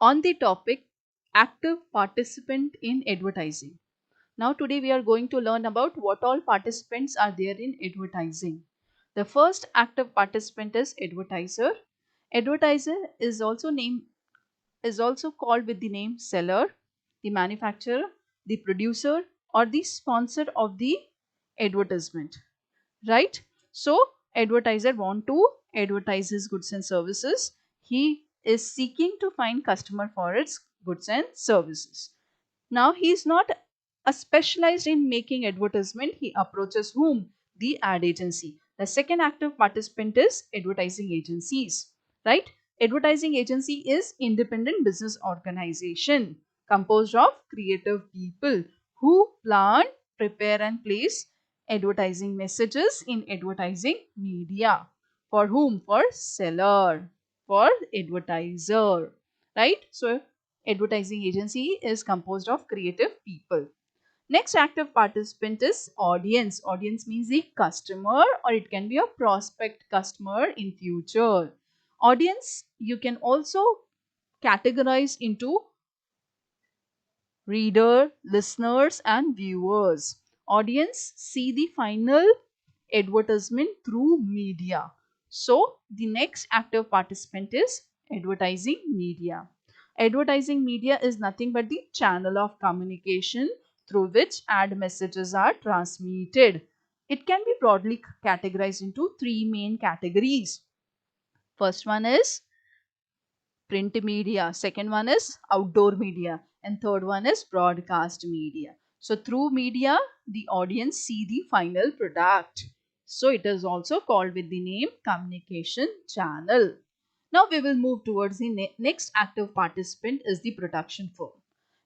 on the topic active participant in advertising. Now today we are going to learn about what all participants are there in advertising. The first active participant is advertiser. Advertiser is also called with the name seller, the manufacturer, the producer or the sponsor of the advertisement, right? So advertiser want to advertise his goods and services. He is seeking to find customer for its goods and services. Now he is not a specialized in making advertisement. He approaches whom? The ad agency. The second active participant is advertising agencies, right? Advertising agency is independent business organization composed of creative people who plan, prepare and place advertising messages in advertising media. For whom? For seller, for advertiser, right? So advertising agency is composed of creative people. Next active participant is audience. Audience means the customer or it can be a prospect customer in future. Audience you can also categorize into reader, listeners and viewers. Audience see the final advertisement through media. So the next active participant is advertising media. Advertising media is nothing but the channel of communication through which ad messages are transmitted. It can be broadly categorized into three main categories. First one is print media, second one is outdoor media, and third one is broadcast media. So through media the audience see the final product, so it is also called with the name communication channel. Now we will move towards the next active participant is the production firm.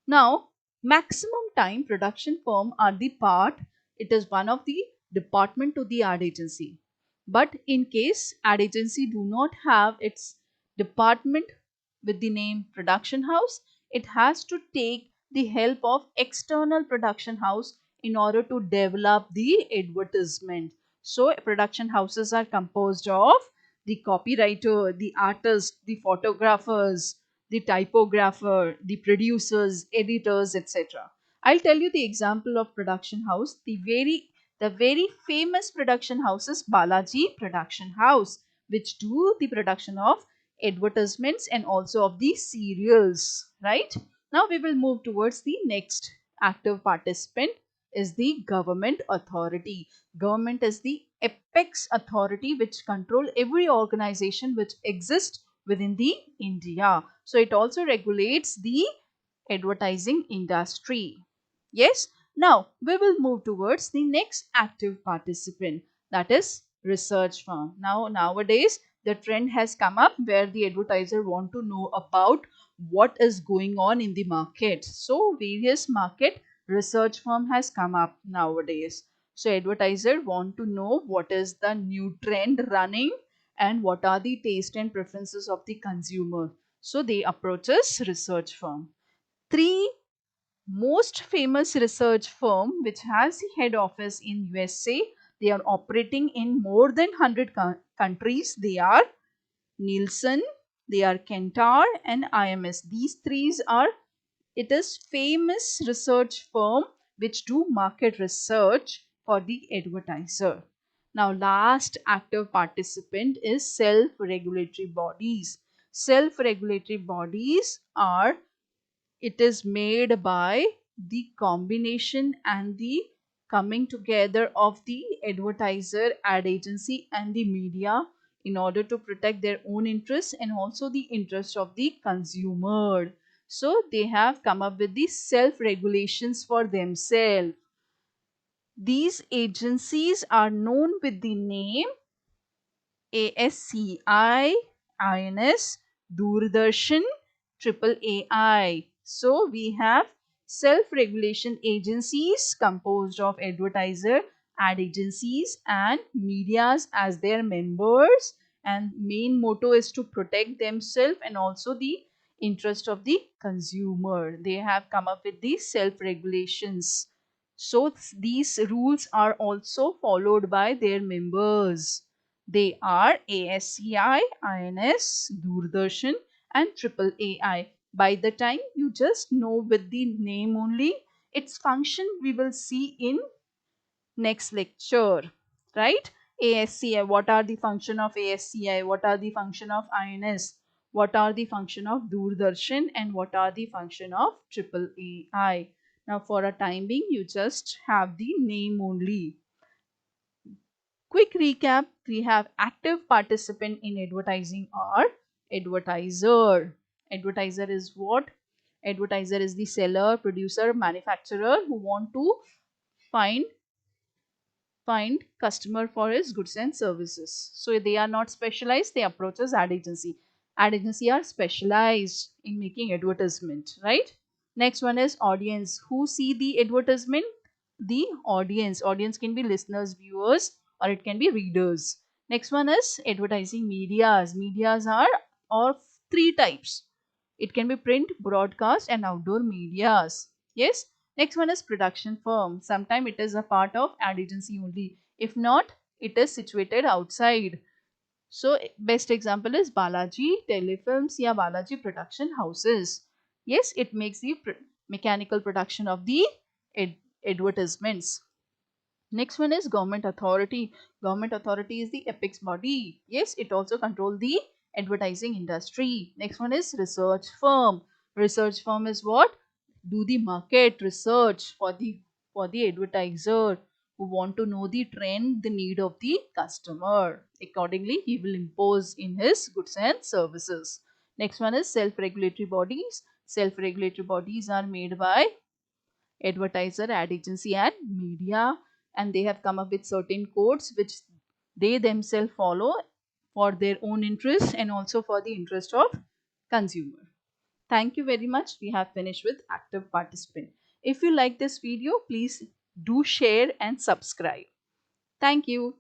Now maximum time production firm are the part, it is one of the department to the ad agency, but in case ad agency do not have its department with the name production house, it has to take the help of external production house in order to develop the advertisement. So production houses are composed of the copywriter, the artist, the photographers, the typographer, the producers, editors, etc. I'll tell you the example of production house. The very famous production house is Balaji Production House, which do the production of advertisements and also of the serials, right? Now we will move towards the next active participant is the government authority. Government is the apex authority which control every organization which exists within the India. So it also regulates the advertising industry. Yes. Now we will move towards the next active participant, that is research firm. Nowadays the trend has come up where the advertiser want to know about what is going on in the market. So various market research firm has come up nowadays. So advertiser want to know what is the new trend running and what are the taste and preferences of the consumer. So they approaches research firm. Three most famous research firm which has the head office in USA. They are operating in more than 100 countries. They are Nielsen, they are Kantar and IMS. These three are, it is famous research firm which do market research for the advertiser. Now last active participant is self-regulatory bodies. Self-regulatory bodies are, it is made by the combination and the coming together of the advertiser, ad agency and the media in order to protect their own interests and also the interest of the consumer. So they have come up with these self regulations for themselves. These agencies are known with the name ASCI, INS, Doordarshan, AAI. So we have self-regulation agencies composed of advertiser, ad agencies and medias as their members, and main motto is to protect themselves and also the interest of the consumer. They have come up with these self-regulations. So these rules are also followed by their members. They are ASCI, INS, Doordarshan and AAI. By the time you just know with the name only, its function we will see in next lecture, right? ASCI, what are the function of ASCI, what are the function of INS, what are the function of Doordarshan, and what are the function of triple AI. Now for a time being, you just have the name only. Quick recap, we have active participant in advertising or advertiser. Advertiser is what? Advertiser is the seller, producer, manufacturer who want to find find customer for his goods and services. So they are not specialized, they approach as ad agency. Ad agency are specialized in making advertisement, right? Next one is audience. Who see the advertisement? The audience. Audience can be listeners, viewers, or it can be readers. Next one is advertising medias. Medias are of three types. It can be print, broadcast, and outdoor medias. Yes. Next one is production firm. Sometimes it is a part of ad agency only. If not, it is situated outside. So best example is Balaji Telefilms या Balaji Production Houses. Yes, it makes the mechanical production of the advertisements. Next one is government authority. Government authority is the apex body. Yes, it also controls the advertising industry. Next one is research firm. Research firm is what? Do the market research for the advertiser who want to know the trend, the need of the customer. Accordingly, he will impose in his goods and services. Next one is self-regulatory bodies. Self-regulatory bodies are made by advertiser, ad agency, and media, and they have come up with certain codes which they themselves follow for their own interest and also for the interest of consumer. Thank you very much. We have finished with active participant. If you like this video, please do share and subscribe. Thank you.